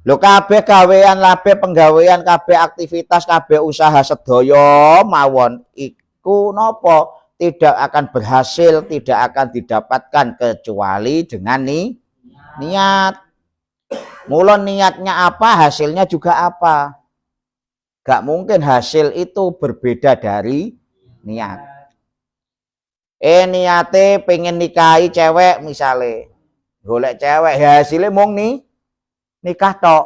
Lho kabeh gawean, kabeh penggawean, kabeh aktivitas, kabeh usaha sedaya mawon iku napa tidak akan berhasil, tidak akan didapatkan kecuali dengan niat. Mula niatnya apa, hasilnya juga apa. Gak mungkin hasil itu berbeda dari niat. Niate pengen nikahi cewek misalnya, golek cewek, hasilnya mung nikah tok.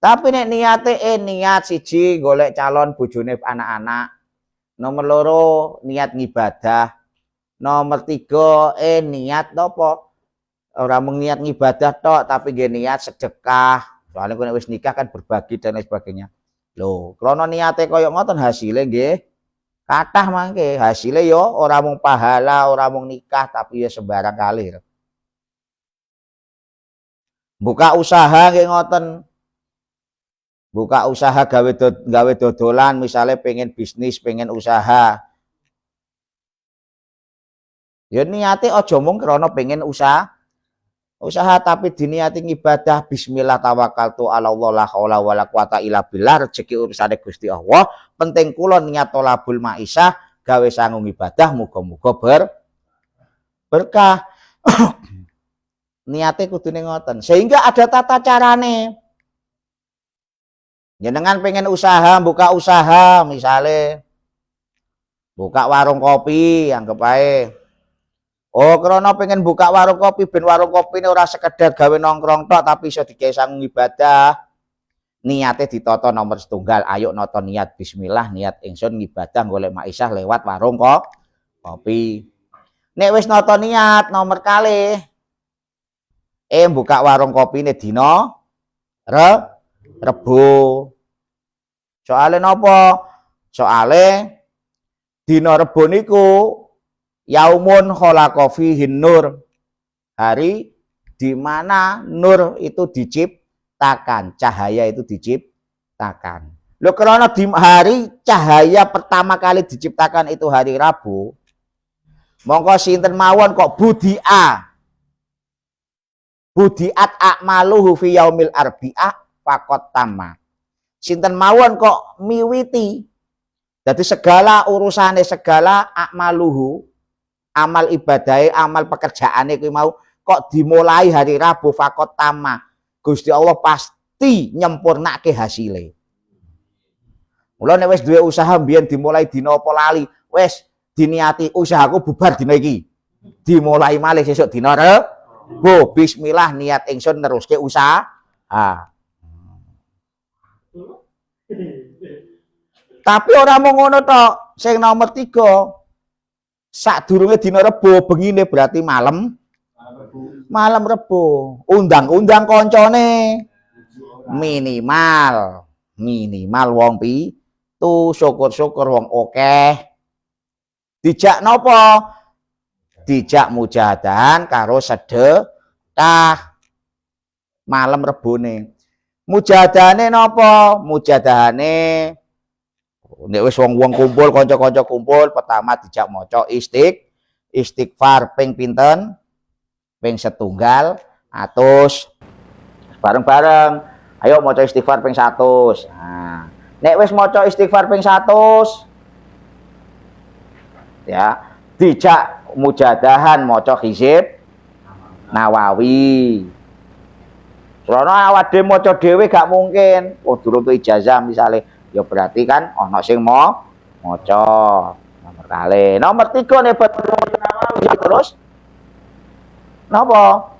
Tapi nek niate niat siji golek calon bojone anak-anak. Nomor loro niat ngibadah. Nomor tiga niat napa? Ora mung niat ngibadah tok tapi nggih niat sedekah. Soalnya kene wis nikah kan berbagi dan lain sebagainya. Loh, krana niate kaya ngoten hasilnya nggih kathah mangke. Hasilnya yo ora mung pahala, ora mung nikah tapi ya sembarang kali. Buka usaha nggih ngoten. Buka usaha gawe dodolan misalnya pengen bisnis, pengen usaha. Ya niate aja mung krana pengen usaha tapi diniati ibadah bismillah tawakkaltu ala Allah la haula wala quwata illa billah rezeki urusane Gusti Allah penting kula niat tolabul maisha gawe sanggung ibadah muga-muga berkah. Niate kudune ngoten sehingga ada tata carane. Jenengan pengen usaha, buka usaha misalnya buka warung kopi anggap ae. Oh, krana pengen buka warung kopi, ben warung kopi ini ora sekedar gawe nongkrong tok tapi iso digawe sanggung ibadah. Niate ditata nomor setunggal, ayo nata niat bismillah, niat ingsun ngibadah golek maisha lewat warung kopi. Nek wis nata niat nomor kalih buka warung kopi ini dina Rebo. Soale napa? Soale dina Rebo niku yaumun khalaqa fihin nur, hari di mana nur itu diciptakan, cahaya itu diciptakan. Lho karena di hari cahaya pertama kali diciptakan itu hari Rabu, mongko sinten mawon kok budiat a'maluhu fi yaumil arbi'ah faqat tamma. Sinten mawon kok miwiti. Jadi segala urusane segala a'maluhu amal ibadai, amal pekerjaane kuwi mau kok dimulai hari Rabu fakot tama. Gusti Allah pasti nyempurnake hasile. Mula nek wis duwe usaha mbiyen dimulai dina apa lali, wis diniati usahaku bubar dina iki. Dimulai malih sesuk dina Rebo. Bismillah niat ingsun neruske usaha. Tapi ora mung ngono tok. Sing nomor 3 sadurunge dina Rebo bengine berarti malam Rebo undang koncone minimal wong pitu syukur-syukur wong akeh dijak napa dijak mujadahan karo sedekah malam Rebone. Mujadahane napa? Mujadahane nek wis wong-wong kumpul, kanca-kanca kumpul, pertama dijak maca istighfar ping pinten? Ping setunggal atus. Bareng-bareng. Ayo maca istighfar ping 100. Nah, nek wis maca istighfar ping 100 ya, dijak mujadahan maca hizib Nawawi. Karena awak dhewe maca dhewe gak mungkin. Oh, durung tuh ijazah misalnya. Ya berarti kan ana sing maca nomor kali. Nomor 3 nek Nawawi terus napa?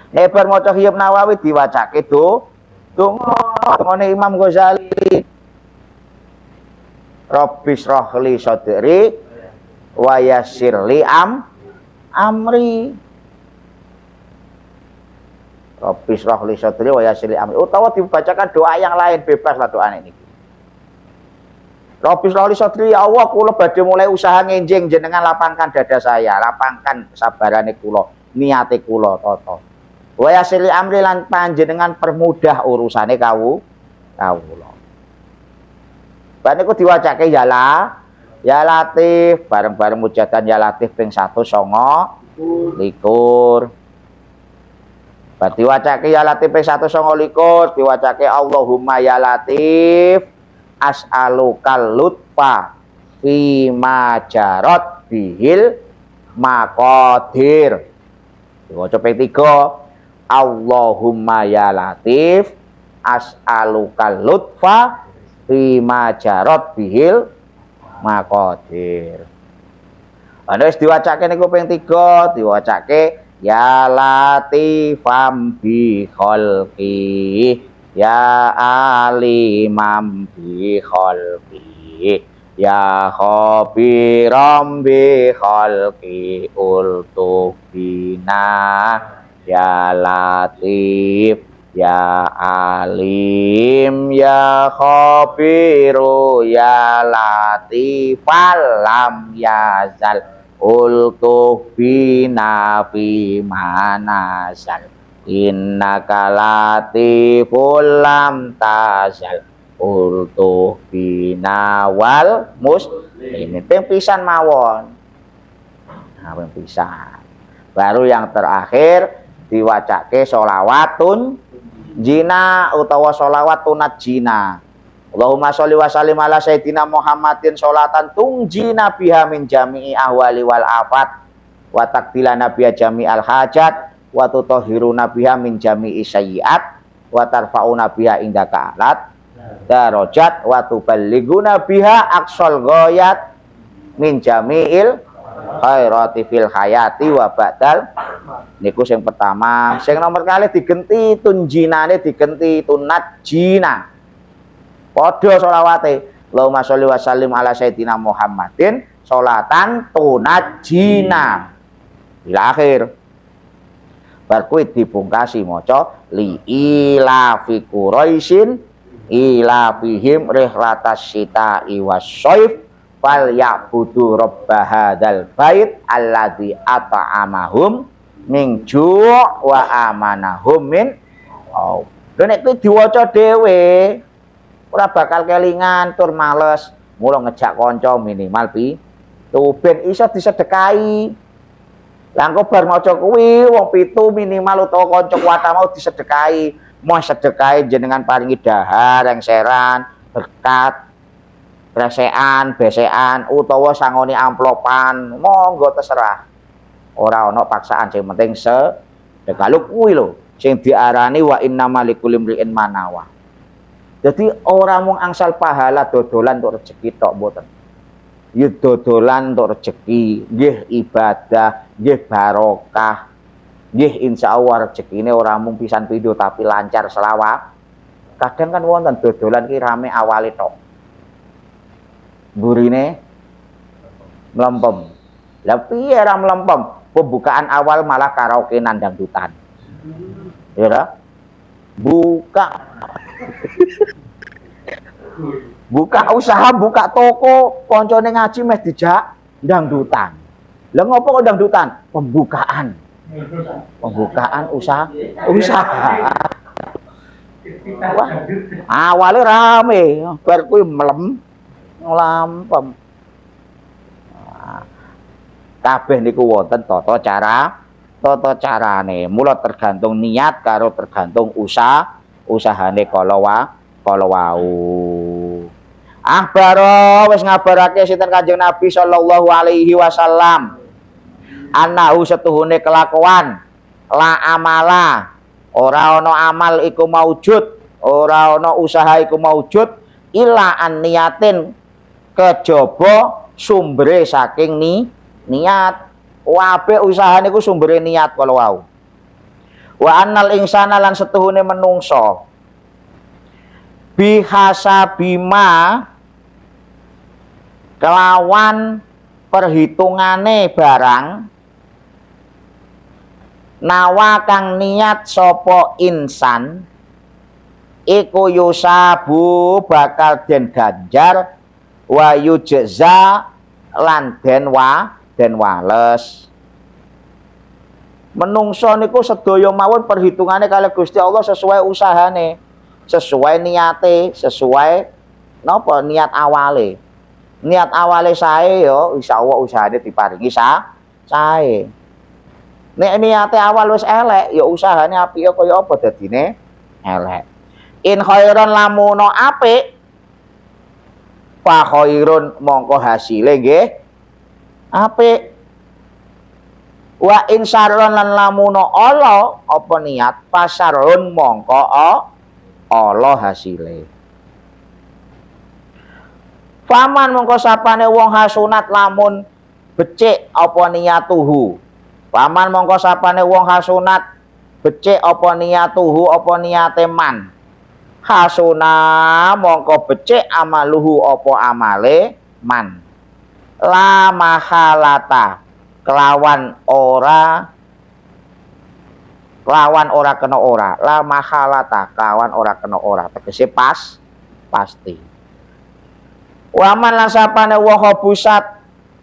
Nek bar maca Hizib Nawawi diwacake donga Imam Ghazali. Rabbis rohli sadri wa yassirli amri. Rabbis rohli sadri wa yassirli amri. Utawa dibacakan doa yang lain, bebas lah doa ini. Rabbis rohli sadri, ya Allah kula badhe mulai usaha ngenjing jenengan lapangkan dada saya, lapangkan kesabarane kula, niate kula tata. Wa yassirli amri lan panjenengan permudah urusane kawula. Bar niku diwacake ya Latif bareng-bareng mujadan ya Latif ping 109. Bar diwacake ya Latif ping 129 diwacake Allahumma ya Latif as'alukal lutfa fi ma jarat bihil maqadir. Diwaca ping 3 Allahumma ya Latif as'alukal lutfa fi ma jarat bihil maqadir. Ana wis diwacake niku ping 3 diwacake ya latifam bi khalqi ya alimam bi khalqi ya khabiram bi khalqi ultuf bina ya latif ya alim ya khabiru ya latifal lam yazal ultuh bina fi manasal innaka latiful lam tasal ultuh bina wal muslimin. Ping pisan mawon. Nah, ping pisan. Baru yang terakhir diwacake sholawatun jina utawa sholawatun jina. Allahumma sholli wa sallim ala sayyidina Muhammadin sholatan tungjina biha min jami'i ahwali wal afat wa takbilana biha jami'al hajat wa tutahhiruna biha min jami'i sayyi'at wa tarfa'una biha indaka alat darajat wa tuballighuna biha aqsal ghayat min jami'il khairati fil hayati wa ba'dal. Niku sing pertama. Sing nomor kali digenti tunjinane digenti tunajjina. Padha sholawate Allahumma sholli wa sallim ala sayyidina Muhammadin sholatan tunajjina ila akhir. Bar kuwi dipungkasi maca li ilafi quraisyin ilafihim rihlatas syita'i wasyaif fal ya'budu rabb hadzal bait alladzi at'amahum min ju' wa amanahum min au. Lha nek kuwi diwaca dhewe ora bakal kelingan tur males, mula ngejak kanca minimal tuh ben iso disedekahi. Lah engko bar maca kuwi wong 7 minimal utawa kanca kuwata mau disedekahi. Mau sedekahi jenengan paringi dahar, engseran, berkat, resekan, besekan utawa sangoni amplopan, monggo terserah. Ora ana paksaan, sing penting sedekah. Lho kuwi lho sing diarani wa innamal likulli imri'in manawa. Jadi orang mung angsal pahala dodolan untuk rezeki tok mboten. Ya dodolan untuk rezeki, nggih ibadah, nggih barokah. Nggih insyaallah rezekine ora mung pisan pindho tapi lancar selawat. Kadang kan wonten dodolan ki rame awale tok. Burine mlempem. Lah piye ora mlempem? Pembukaan awal malah karaoke nandang dutan. Ya buka buka usaha, buka toko, koncone ngaji meh dijak dangdutan. Lah ngopo kok dangdutan? Pembukaan usaha. Wah, awalnya rame, bar kuwi mlempem. Kabeh niku wonten tata carane. Mula tergantung niat karo tergantung usahane kala wau. Akhbaro wis ngabarake sinten Kanjeng Nabi sallallahu alaihi wasallam. Anahu setuhune kelakuan la amala ora ana amal iku maujud, ora ana usaha iku maujud ila an niyatin kejaba sumbere saking niat. Wabe usaha niku sumbere niat kala wau. Wa annal insana lan setuhune menungso bihasabima kelawan perhitungane barang nawa kang niat sapa insan iku yusabu bakal den ganjar wa yujza lan den wales. Menungso niku sedaya mawon perhitungane kali Gusti Allah sesuai usahane, sesuai niate, sesuai napa niat awale. Niat awale sae ya insyaallah usahane diparingi sae. Nek niate awal wis elek, ya usahane apik kaya apa dadine elek. In khairon lamun apik, fa khairun mongko hasile nggih apik. Wa in syarron lan lamun ala apa niat, pasarun mongko ala hasile. Faman mongko sapane wong hasunat lamun becik apa niyatuhu. Paman mongko sapane wong hasunat becik apa niyatuhu apa niyate man. Hasuna mongko becik amaluhu apa amale man. La mahalata kelawan ora kena ora. La mahalata kelawan ora kena ora. Tegese pasti. Waman lan sapane wa khabusat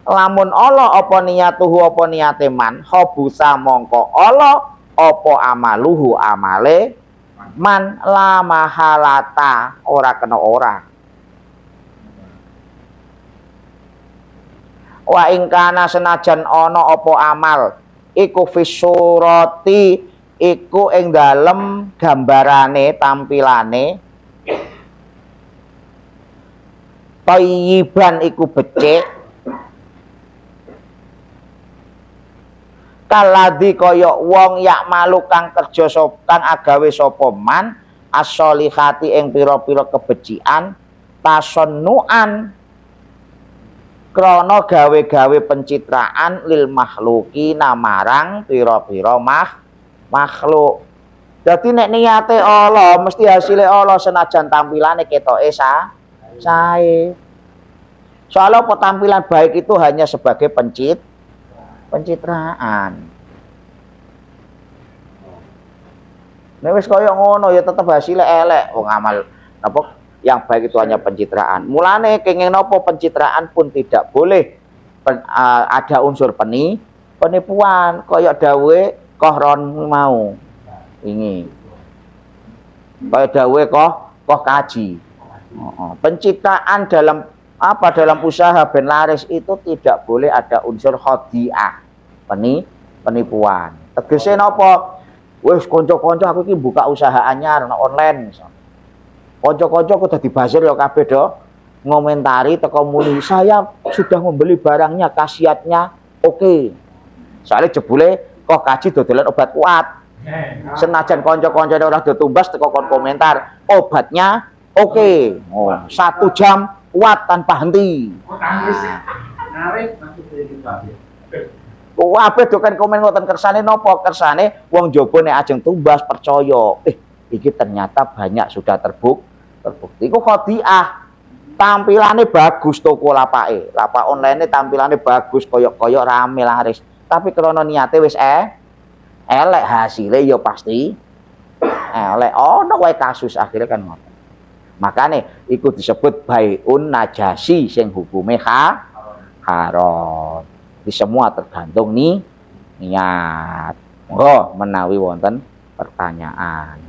lamun Allah apa niyatuhu apa niyate man, khabusa mongko Allah apa amaluhu amale man, la mahalata ora kena ora. Wa ingkana senajan ana apa amal iku fisurati iku ing dalem gambarane tampilane thayyiban iku becik kaladi kaya wong yak malu kang kerja kang agawe sapa man as-sholihati ing pira-pira kebecikan tasonnuan krana gawe-gawe pencitraan lil makhluki namarang pira-pira makhluk. Dadi nek niate Allah mesti hasilnya Allah senajan tampilane ketoke sae. Soalnya tampilan baik itu hanya sebagai pencitraan. Nek wis kaya ngono ya tetep hasilnya elek wong amal apa yang baik itu hanya pencitraan. Mulane kenging napa pencitraan pun tidak boleh ada unsur penipuan kaya dawe kohron mau. Ini. Kaya dawe koh kaji. Pencitraan dalam usaha ben laris itu tidak boleh ada unsur khadi'ah, penipuan. Tegese napa? Wis kanca-kanca aku iki buka usaha anyar online. Kanca-kanca aku dadi buzzer ya kabeh do ngomentari teko muni saya sudah membeli barangnya, khasiatnya oke. Soalnya jebule kok kaji dodolan obat kuat. Senajan kanca-kancane ora do tumbas teko komentar, obatnya oke. 1 jam kuat tanpa henti. Kabeh do kan komen ngoten kersane napa? Kersane wong jaba nek ajeng tumbas percaya. Iki ternyata banyak sudah terbukti. Iku khadi'ah. Tampilane bagus toko lapake. Lapak online tampilane bagus, koyok-koyok rame laris. Tapi krana niate wis elek hasilnya ya pasti elek. Ono wae kasus akhirnya kan ngoten. Makane iku disebut baiun najasi sing hukume haram. Di semua tergantung niat. Menawi wonten pertanyaan.